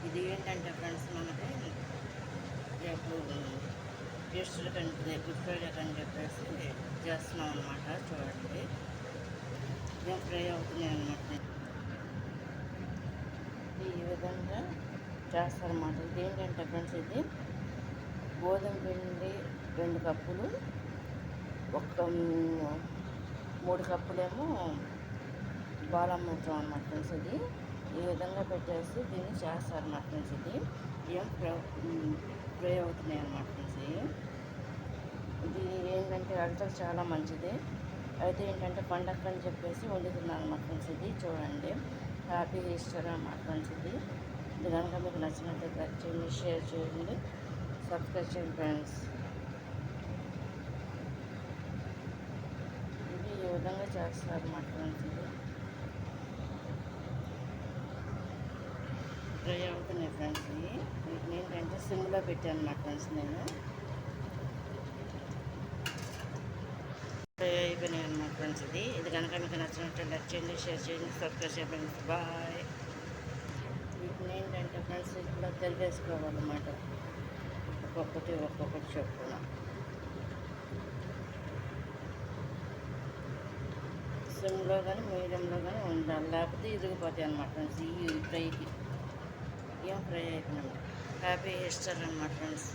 ఇది ఏంటంటే ఫ్రెండ్స్ మనకి రేపు గెస్టులు కంటే గుడ్ ఫ్రైడే అని చెప్పేసి చేస్తున్నాం అనమాట. చూడండి ఇదేం ఫ్రై అవుతున్నాయి అనమాట. ఈ విధంగా చేస్తారన్నమాట. ఇది ఏంటంటే ఫ్రెండ్స్ ఇది గోధుమ పిండి 2 కప్పులు, ఒక 3 కప్పులేమో బాదం ముద్ద అన్నమాట ఫ్రెండ్స్. ఇది ఈ విధంగా పెట్టేసి దీన్ని చేస్తారన్నమాట ఫ్రెండ్స్. ఇది ఏం ఫ్రై అవుతున్నాయి అన్నమాట ఫ్రెండ్స్. ఇది ఏంటంటే హెల్త్కి చాలా మంచిది. అయితే ఏంటంటే పండగ అని చెప్పేసి వండుతున్నాను అన్నమాట ఫ్రెండ్స్. ఇది చూడండి, హ్యాపీ ఈస్టర్ అన్నమాట ఫ్రెండ్స్. ఇది కనుక మీకు నచ్చినట్లయితే లైక్ చేయండి, షేర్ చేయండి, సబ్స్క్రైబ్ చేయండి ఫ్రెండ్స్. ఇది ఈ విధంగా చేస్తారు అన్నమాట ఫ్రెండ్స్. ఇది ఫ్రై అవుతున్నాయి ఫ్రెండ్స్. వీటిని ఏంటంటే సిమ్లో పెట్టాను అన్నమాట ఫ్రెండ్స్. నేను ఫ్రై అయిపోయినాయి అన్నమాట ఫ్రెండ్స్. ఇది కనుక మీకు నచ్చినట్టు లైక్ చేయండి, షేర్ చేయండి, సబ్స్క్రైబ్ చేయండి ఫ్రెండ్స్. బాయ్. వీటిని ఏంటంటే ఫ్రెండ్స్ ఇట్లా తెలివేసుకోవాలన్నమాట, ఒక్కొక్కటి చొప్పున. సిమ్లో కానీ మీడియంలో కానీ ఉండాలి, లేకపోతే ఇదిగిపోతాయి అన్నమాట ఫ్రెండ్స్. ఈ ఫ్రైకి ఏం ఫ్రై అయిపోయినాయి. హ్యాపీ ఈస్టర్ అన్నమాట ఫ్రెండ్స్.